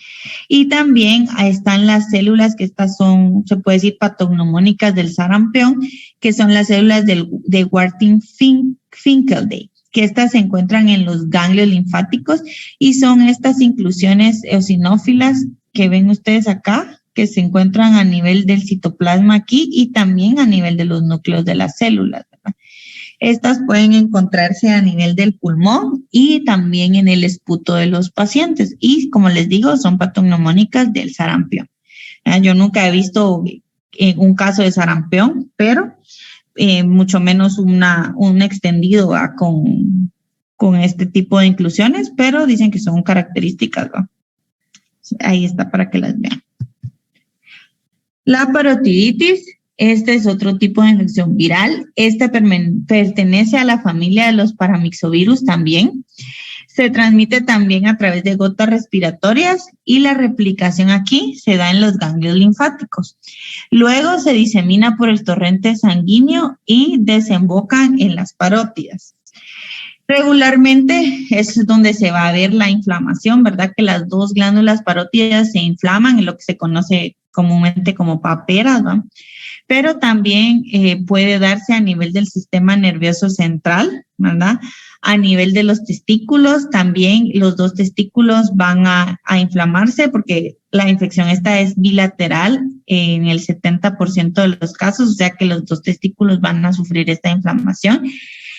y también ahí están las células que estas son, se puede decir, patognomónicas del sarampión, que son las células de Warthin-Finkelday, que estas se encuentran en los ganglios linfáticos y son estas inclusiones eosinófilas que ven ustedes acá, que se encuentran a nivel del citoplasma aquí y también a nivel de los núcleos de las células, ¿verdad? Estas pueden encontrarse a nivel del pulmón y también en el esputo de los pacientes. Y como les digo, son patognomónicas del sarampión. Yo nunca he visto un caso de sarampión, pero mucho menos un extendido con este tipo de inclusiones, pero dicen que son características, ¿no? Ahí está para que las vean. La parotiditis, este es otro tipo de infección viral. Esta pertenece a la familia de los paramyxovirus también. Se transmite también a través de gotas respiratorias y la replicación aquí se da en los ganglios linfáticos. Luego se disemina por el torrente sanguíneo y desemboca en las parótidas. Regularmente es donde se va a ver la inflamación, ¿verdad? Que las dos glándulas parótidas se inflaman en lo que se conoce comúnmente como paperas, ¿no? Pero también puede darse a nivel del sistema nervioso central, ¿verdad? A nivel de los testículos, también los dos testículos van a inflamarse porque la infección esta es bilateral en el 70% de los casos, o sea que los dos testículos van a sufrir esta inflamación.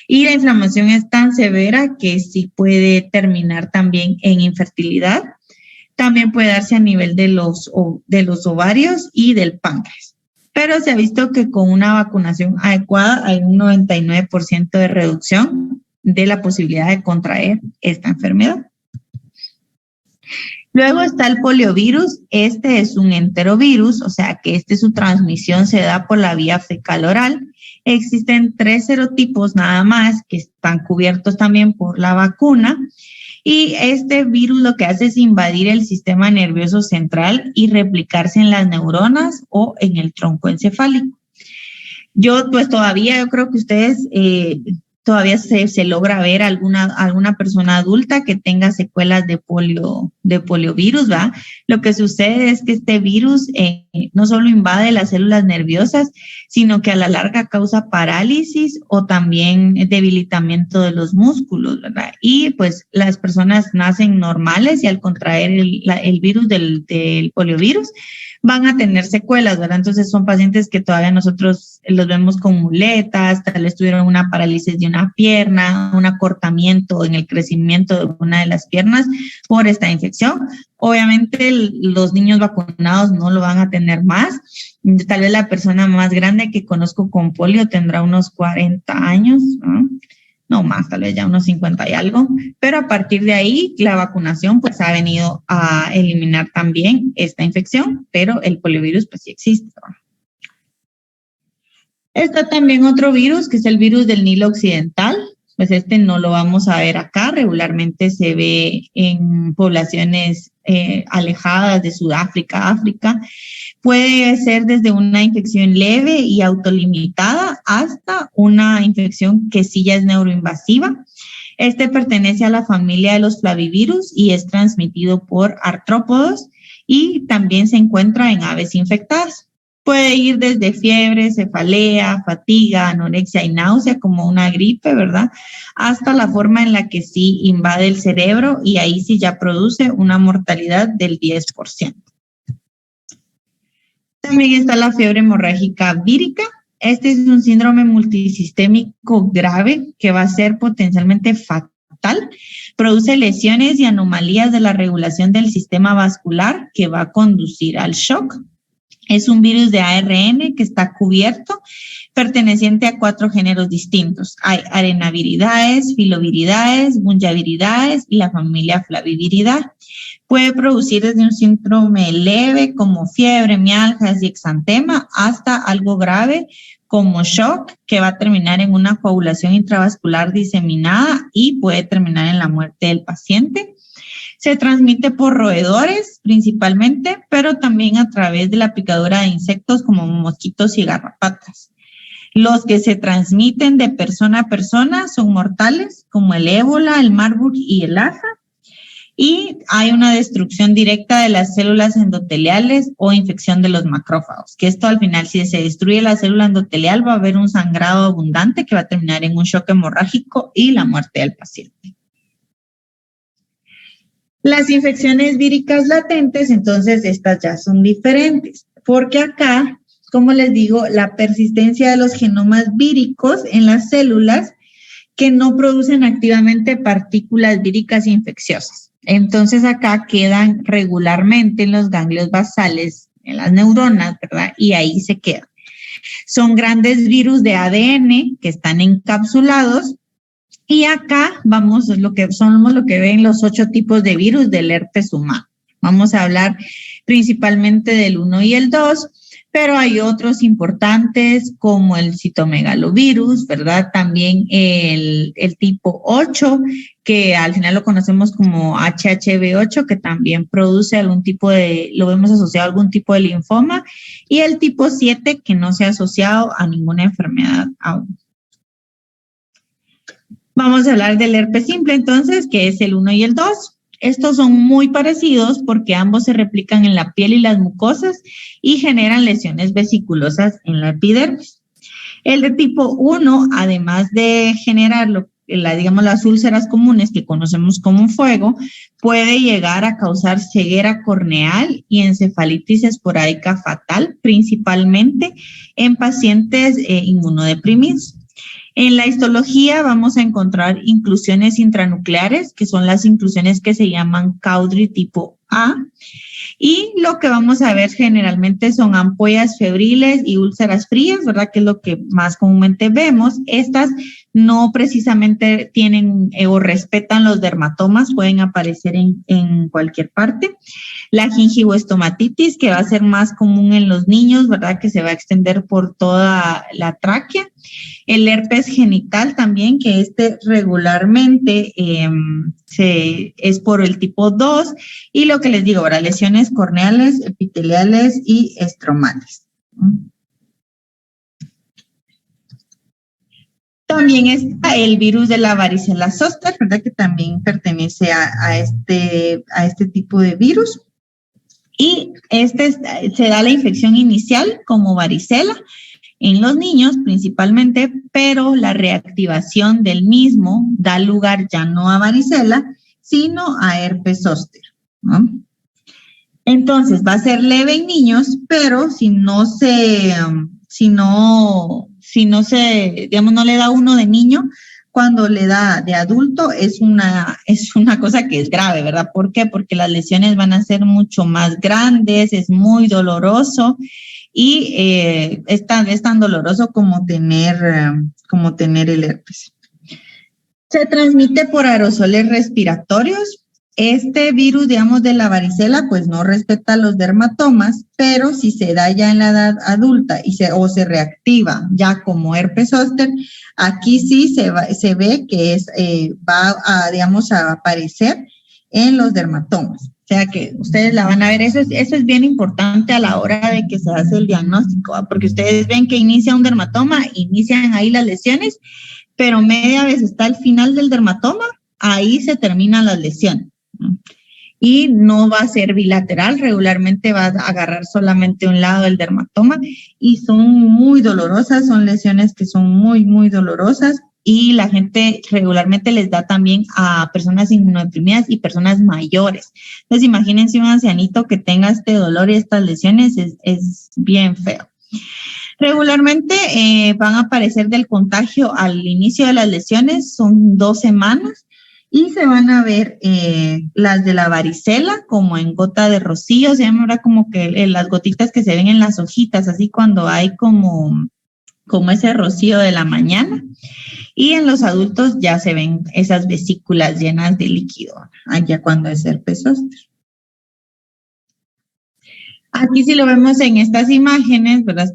Y la inflamación es tan severa que sí puede terminar también en infertilidad. También puede darse a nivel de los ovarios y del páncreas. Pero se ha visto que con una vacunación adecuada hay un 99% de reducción de la posibilidad de contraer esta enfermedad. Luego está el poliovirus. Este es un enterovirus, o sea que su transmisión se da por la vía fecal oral. Existen 3 serotipos nada más que están cubiertos también por la vacuna y este virus lo que hace es invadir el sistema nervioso central y replicarse en las neuronas o en el tronco encefálico. Yo creo que ustedes todavía se logra ver alguna persona adulta que tenga secuelas de poliovirus, ¿va? Lo que sucede es que este virus no solo invade las células nerviosas, sino que a la larga causa parálisis o también debilitamiento de los músculos, ¿verdad? Y pues las personas nacen normales y al contraer el virus del poliovirus van a tener secuelas, ¿verdad? Entonces son pacientes que todavía nosotros los vemos con muletas, tal vez tuvieron una parálisis de una pierna, un acortamiento en el crecimiento de una de las piernas por esta infección. Obviamente los niños vacunados no lo van a tener más. Tal vez la persona más grande que conozco con polio tendrá unos 40 años, ¿no? No más, tal vez ya unos 50 y algo, pero a partir de ahí la vacunación pues ha venido a eliminar también esta infección, pero el poliovirus pues sí existe. Está también otro virus que es el virus del Nilo Occidental, pues este no lo vamos a ver acá, regularmente se ve en poblaciones alejadas de Sudáfrica, África. Puede ser desde una infección leve y autolimitada hasta una infección que sí ya es neuroinvasiva. Este pertenece a la familia de los flavivirus y es transmitido por artrópodos y también se encuentra en aves infectadas. Puede ir desde fiebre, cefalea, fatiga, anorexia y náusea, como una gripe, ¿verdad? Hasta la forma en la que sí invade el cerebro y ahí sí ya produce una mortalidad del 10%. También está la fiebre hemorrágica vírica. Este es un síndrome multisistémico grave que va a ser potencialmente fatal. Produce lesiones y anomalías de la regulación del sistema vascular que va a conducir al shock. Es un virus de ARN que está cubierto, perteneciente a 4 géneros distintos. Hay arenaviridaes, filoviridaes, bungiaviridaes y la familia Flaviviridae. Puede producir desde un síndrome leve como fiebre, mialgias y exantema hasta algo grave como shock, que va a terminar en una coagulación intravascular diseminada y puede terminar en la muerte del paciente. Se transmite por roedores principalmente, pero también a través de la picadura de insectos como mosquitos y garrapatas. Los que se transmiten de persona a persona son mortales, como el ébola, el Marburg y el Lassa. Y hay una destrucción directa de las células endoteliales o infección de los macrófagos, que esto al final, si se destruye la célula endotelial, va a haber un sangrado abundante que va a terminar en un shock hemorrágico y la muerte del paciente. Las infecciones víricas latentes, entonces estas ya son diferentes, porque acá, como les digo, la persistencia de los genomas víricos en las células que no producen activamente partículas víricas infecciosas. Entonces acá quedan regularmente en los ganglios basales, en las neuronas, ¿verdad? Y ahí se quedan. Son grandes virus de ADN que están encapsulados. Y acá vamos, lo que ven los 8 tipos de virus del herpes humano. Vamos a hablar principalmente del 1 y el 2, pero hay otros importantes como el citomegalovirus, ¿verdad? También el tipo 8, que al final lo conocemos como HHV8, que también produce algún tipo de, lo vemos asociado a algún tipo de linfoma, y el tipo 7, que no se ha asociado a ninguna enfermedad aún. Vamos a hablar del herpes simple, entonces, que es el 1 y el 2. Estos son muy parecidos porque ambos se replican en la piel y las mucosas y generan lesiones vesiculosas en la epidermis. El de tipo 1, además de generar las úlceras comunes que conocemos como fuego, puede llegar a causar ceguera corneal y encefalitis esporádica fatal, principalmente en pacientes inmunodeprimidos. En la histología vamos a encontrar inclusiones intranucleares, que son las inclusiones que se llaman Cowdry tipo A, y lo que vamos a ver generalmente son ampollas febriles y úlceras frías, ¿verdad? Que es lo que más comúnmente vemos. Estas no precisamente tienen o respetan los dermatomas, pueden aparecer en cualquier parte. La gingivoestomatitis, que va a ser más común en los niños, ¿verdad? Que se va a extender por toda la tráquea. El herpes genital también, que regularmente es por el tipo 2. Y lo que les digo ahora, lesiones corneales, epiteliales y estromales. También está el virus de la varicela zoster, ¿verdad? Que también pertenece a este tipo de virus. Y se da la infección inicial como varicela en los niños principalmente, pero la reactivación del mismo da lugar ya no a varicela, sino a herpes zóster, ¿no? Entonces, va a ser leve en niños, pero si no le da uno de niño, cuando le da de adulto es una cosa que es grave, ¿verdad? ¿Por qué? Porque las lesiones van a ser mucho más grandes, es muy doloroso y es tan doloroso como tener el herpes. Se transmite por aerosoles respiratorios. Este virus, digamos, de la varicela, pues no respeta los dermatomas, pero si se da ya en la edad adulta o se reactiva ya como herpes zóster, aquí sí se ve que va a aparecer en los dermatomas. O sea que ustedes la van a ver, eso es bien importante a la hora de que se hace el diagnóstico, ¿va? Porque ustedes ven que inicia un dermatoma, inician ahí las lesiones, pero media vez está al final del dermatoma, ahí se terminan las lesiones. y no va a ser bilateral, regularmente va a agarrar solamente un lado del dermatoma y son muy dolorosas, son lesiones que son muy, muy dolorosas y la gente regularmente les da también a personas inmunodeprimidas y personas mayores. Entonces imagínense un ancianito que tenga este dolor y estas lesiones, es bien feo. Regularmente van a aparecer del contagio al inicio de las lesiones, son 2 semanas, y se van a ver las de la varicela como en gota de rocío, se llama ahora como que las gotitas que se ven en las hojitas, así cuando hay como ese rocío de la mañana. Y en los adultos ya se ven esas vesículas llenas de líquido, allá cuando es herpes zóster. Aquí sí lo vemos en estas imágenes, ¿verdad?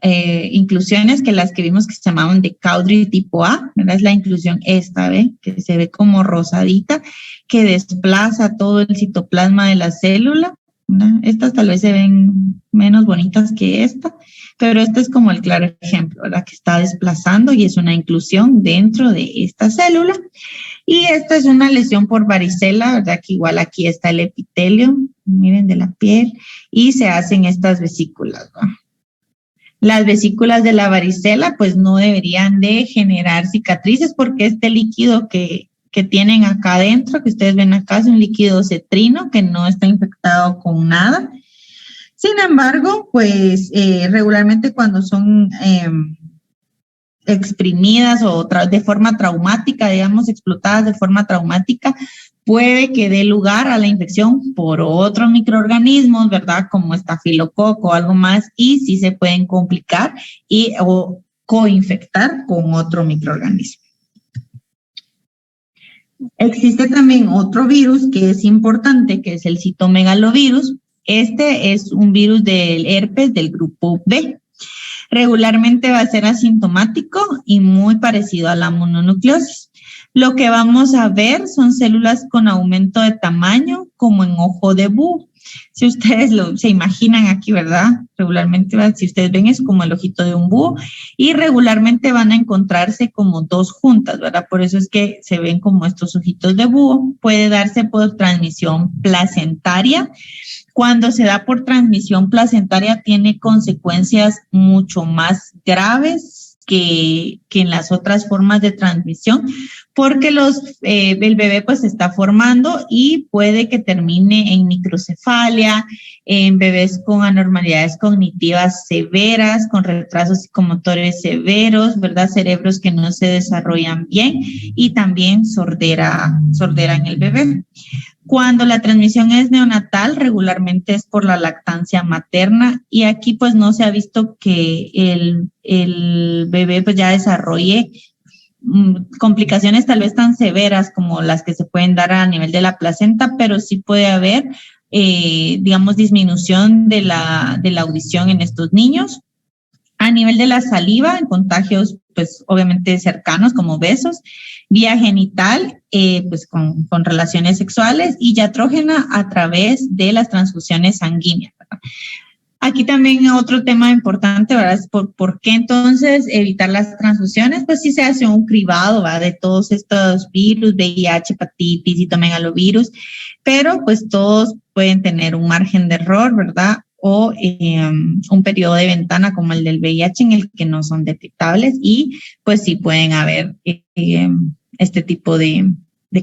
Inclusiones que las que vimos que se llamaban de Cowdry tipo A, ¿verdad? Es la inclusión esta, ¿ve? Que se ve como rosadita, que desplaza todo el citoplasma de la célula, ¿verdad? Estas tal vez se ven menos bonitas que esta, pero este es como el claro ejemplo, ¿verdad? Que está desplazando y es una inclusión dentro de esta célula. Y esta es una lesión por varicela, ¿verdad? Que igual aquí está el epitelio, miren, de la piel, y se hacen estas vesículas, ¿no? Las vesículas de la varicela, pues no deberían de generar cicatrices porque este líquido que tienen acá adentro, que ustedes ven acá, es un líquido cetrino que no está infectado con nada. Sin embargo, pues regularmente cuando son exprimidas o de forma traumática, digamos, explotadas de forma traumática, puede que dé lugar a la infección por otros microorganismos, ¿verdad? Como estafilococo o algo más, y sí se pueden complicar o coinfectar con otro microorganismo. Existe también otro virus que es importante, que es el citomegalovirus. Este es un virus del herpes del grupo B. Regularmente va a ser asintomático y muy parecido a la mononucleosis. Lo que vamos a ver son células con aumento de tamaño, como en ojo de búho. Si ustedes se imaginan aquí, ¿verdad? Regularmente, si ustedes ven, es como el ojito de un búho y regularmente van a encontrarse como 2 juntas, ¿verdad? Por eso es que se ven como estos ojitos de búho. Puede darse por transmisión placentaria. Cuando se da por transmisión placentaria tiene consecuencias mucho más graves que en las otras formas de transmisión, porque el bebé pues se está formando y puede que termine en microcefalia, en bebés con anormalidades cognitivas severas, con retrasos psicomotores severos, ¿verdad? Cerebros que no se desarrollan bien y también sordera en el bebé. Cuando la transmisión es neonatal, regularmente es por la lactancia materna y aquí pues no se ha visto que el bebé pues ya desarrolle complicaciones tal vez tan severas como las que se pueden dar a nivel de la placenta, pero sí puede haber, digamos, disminución de la audición en estos niños. A nivel de la saliva, en contagios, pues obviamente cercanos como besos, vía genital, pues con relaciones sexuales y yatrógena a través de las transfusiones sanguíneas, ¿verdad? Aquí también otro tema importante, ¿verdad? Es ¿por qué entonces evitar las transfusiones? Pues sí se hace un cribado, ¿verdad? De todos estos virus, VIH, hepatitis, citomegalovirus, pero pues todos pueden tener un margen de error, ¿verdad? O un periodo de ventana como el del VIH en el que no son detectables y pues sí pueden haber este tipo de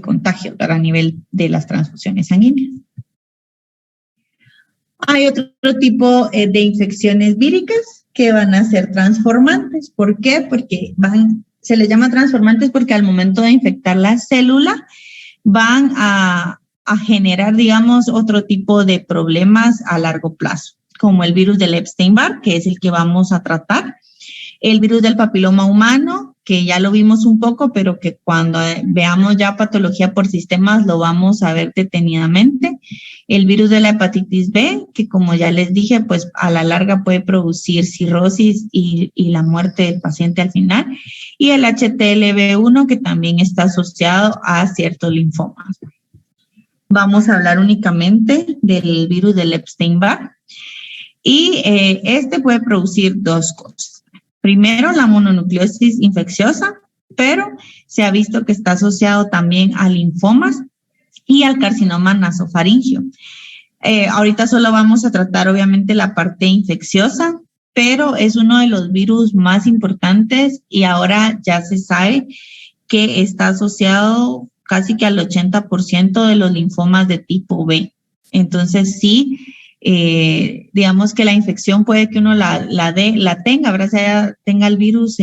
contagios, ¿verdad? A nivel de las transfusiones sanguíneas. Hay otro tipo de infecciones víricas que van a ser transformantes. ¿Por qué? Porque se les llama transformantes porque al momento de infectar la célula van a generar, digamos, otro tipo de problemas a largo plazo, como el virus del Epstein-Barr, que es el que vamos a tratar, el virus del papiloma humano, que ya lo vimos un poco, pero que cuando veamos ya patología por sistemas lo vamos a ver detenidamente, el virus de la hepatitis B, que como ya les dije, pues a la larga puede producir cirrosis y la muerte del paciente al final, y el HTLV1, que también está asociado a ciertos linfomas. Vamos a hablar únicamente del virus del Epstein-Barr y este puede producir 2 cosas. Primero, la mononucleosis infecciosa, pero se ha visto que está asociado también a linfomas y al carcinoma nasofaríngeo. Ahorita solo vamos a tratar obviamente la parte infecciosa, pero es uno de los virus más importantes y ahora ya se sabe que está asociado casi que al 80% de los linfomas de tipo B. Entonces sí, digamos que la infección puede que uno la tenga, ¿verdad? Tenga el virus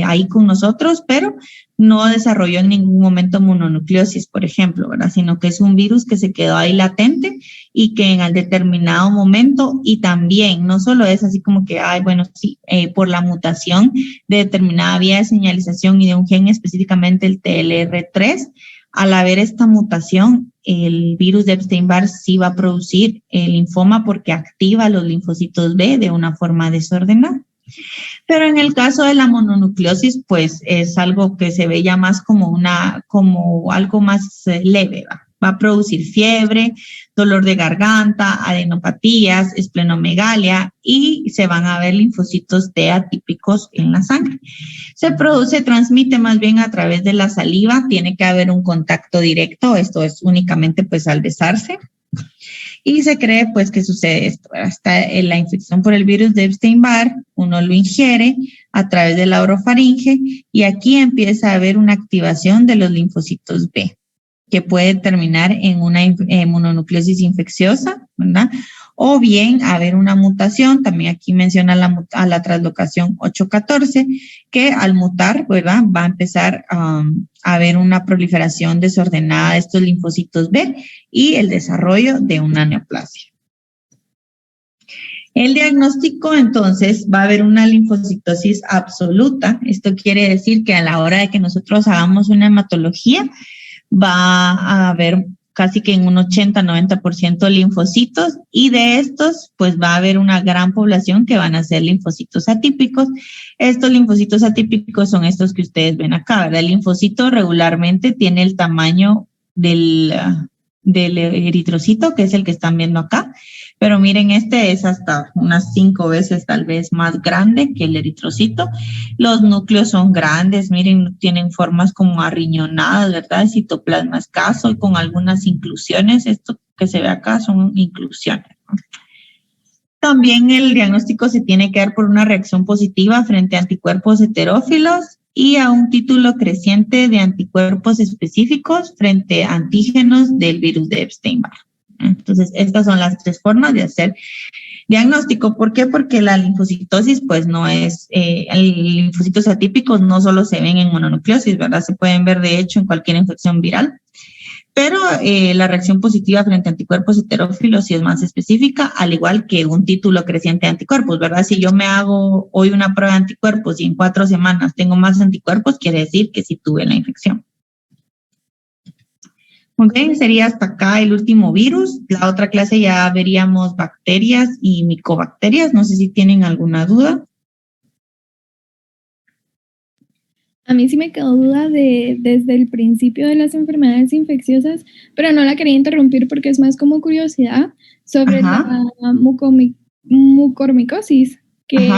ahí con nosotros, pero no desarrolló en ningún momento mononucleosis, por ejemplo, ¿verdad? Sino que es un virus que se quedó ahí latente y que en el determinado momento, y también no solo es así como que, por la mutación de determinada vía de señalización y de un gen específicamente el TLR3, al haber esta mutación, el virus de Epstein-Barr sí va a producir el linfoma porque activa los linfocitos B de una forma desordenada. Pero en el caso de la mononucleosis, pues es algo que se ve ya más como algo más leve, va a producir fiebre, dolor de garganta, adenopatías, esplenomegalia y se van a ver linfocitos T atípicos en la sangre. Se transmite más bien a través de la saliva, tiene que haber un contacto directo, esto es únicamente pues al besarse. Y se cree pues que sucede esto, ¿verdad? Está la infección por el virus de Epstein-Barr, uno lo ingiere a través de la orofaringe y aquí empieza a haber una activación de los linfocitos B, que puede terminar en una mononucleosis infecciosa, ¿verdad? O bien haber una mutación, también aquí menciona a la translocación 814, que al mutar, ¿verdad? Va a empezar a haber una proliferación desordenada de estos linfocitos B y el desarrollo de una neoplasia. El diagnóstico, entonces, va a haber una linfocitosis absoluta. Esto quiere decir que a la hora de que nosotros hagamos una hematología, va a haber casi que en un 80-90% linfocitos y de estos pues va a haber una gran población que van a ser linfocitos atípicos. Estos linfocitos atípicos son estos que ustedes ven acá, ¿verdad? El linfocito regularmente tiene el tamaño del eritrocito, que es el que están viendo acá, pero miren, este es hasta unas 5 veces tal vez más grande que el eritrocito. Los núcleos son grandes, miren, tienen formas como arriñonadas, ¿verdad? Citoplasma escaso y con algunas inclusiones. Esto que se ve acá son inclusiones, ¿no? También el diagnóstico se tiene que dar por una reacción positiva frente a anticuerpos heterófilos y a un título creciente de anticuerpos específicos frente a antígenos del virus de Epstein-Barr. Entonces, estas son las 3 formas de hacer diagnóstico. ¿Por qué? Porque la linfocitosis, pues no es, linfocitos atípicos no solo se ven en mononucleosis, ¿verdad? Se pueden ver, de hecho, en cualquier infección viral. Pero la reacción positiva frente a anticuerpos heterófilos sí es más específica, al igual que un título creciente de anticuerpos, ¿verdad? Si yo me hago hoy una prueba de anticuerpos y en 4 semanas tengo más anticuerpos, quiere decir que sí tuve la infección. Ok, sería hasta acá el último virus. La otra clase ya veríamos bacterias y micobacterias. No sé si tienen alguna duda. A mí sí me quedó duda desde el principio de las enfermedades infecciosas, pero no la quería interrumpir porque es más como curiosidad sobre la mucormicosis, que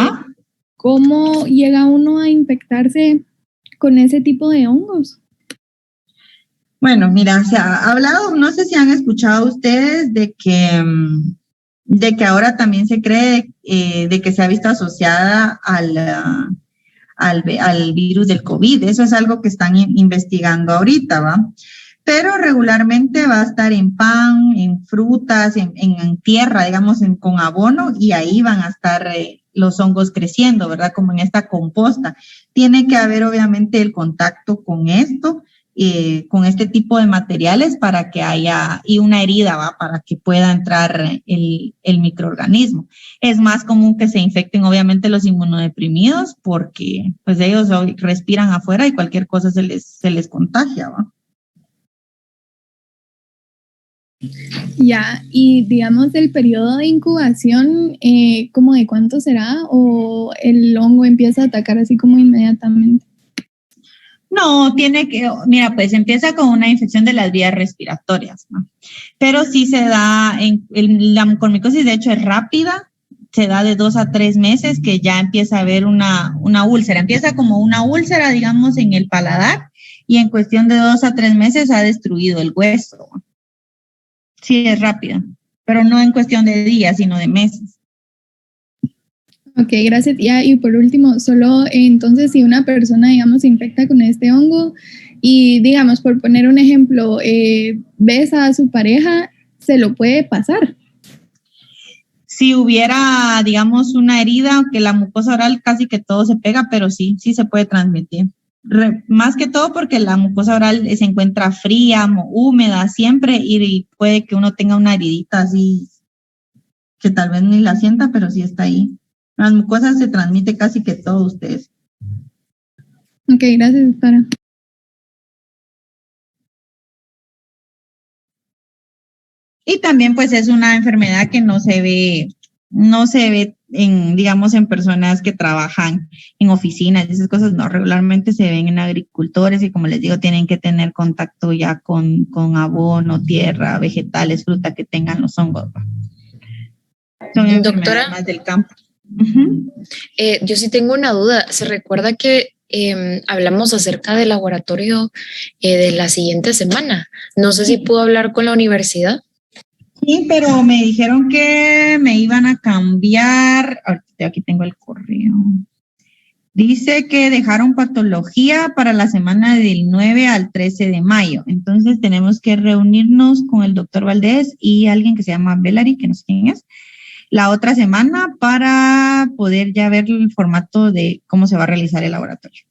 cómo llega uno a infectarse con ese tipo de hongos. Bueno, mira, se ha hablado, no sé si han escuchado ustedes de que ahora también se cree de que se ha visto asociada al virus del COVID. Eso es algo que están investigando ahorita, ¿va? Pero regularmente va a estar en pan, en frutas, en tierra, digamos, con abono, y ahí van a estar los hongos creciendo, ¿verdad? Como en esta composta. Tiene que haber, obviamente, el contacto con esto, con este tipo de materiales para que haya, y una herida, ¿va? Para que pueda entrar el microorganismo. Es más común que se infecten obviamente los inmunodeprimidos porque pues ellos respiran afuera y cualquier cosa se les contagia, ¿va? Ya, y digamos el periodo de incubación, ¿cómo de cuánto será? ¿O el hongo empieza a atacar así como inmediatamente? No, mira, pues empieza con una infección de las vías respiratorias, ¿no? Pero sí se da, la mucormicosis de hecho es rápida, se da de 2 a 3 meses que ya empieza a haber una úlcera. Empieza como una úlcera, digamos, en el paladar y en cuestión de 2 a 3 meses ha destruido el hueso. Sí, es rápido, pero no en cuestión de días, sino de meses. Ok, gracias. Ya, y por último, solo entonces si una persona, digamos, se infecta con este hongo y, digamos, por poner un ejemplo, besa a su pareja, se lo puede pasar. Si hubiera, digamos, una herida, aunque la mucosa oral casi que todo se pega, pero sí se puede transmitir. Más que todo porque la mucosa oral se encuentra fría, húmeda siempre y puede que uno tenga una heridita así que tal vez ni la sienta, pero sí está ahí. Las mucosas se transmite casi que todo ustedes. Ok, gracias, doctora. Y también pues es una enfermedad que no se ve en, digamos, en personas que trabajan en oficinas, esas cosas no, regularmente se ven en agricultores y como les digo, tienen que tener contacto ya con abono, tierra, vegetales, fruta que tengan los hongos. Son enfermedades más del campo. Uh-huh. Yo sí tengo una duda. ¿Se recuerda que hablamos acerca del laboratorio de la siguiente semana? No sé si puedo hablar con la universidad. Sí, pero me dijeron que me iban a cambiar. Aquí tengo el correo. Dice que dejaron patología para la semana del 9 al 13 de mayo. Entonces tenemos que reunirnos con el doctor Valdés y alguien que se llama Belari, que no sé quién es, la otra semana para poder ya ver el formato de cómo se va a realizar el laboratorio.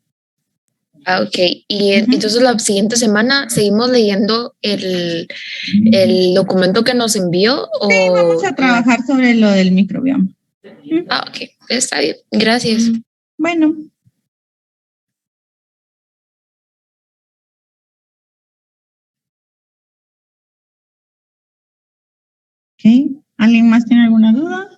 Ah, ok. Y entonces la siguiente semana seguimos leyendo el documento que nos envió. ¿O? Sí, vamos a trabajar sobre lo del microbioma. Ah, ok. Está bien. Gracias. Bueno. Ok. ¿Alguien más tiene alguna duda?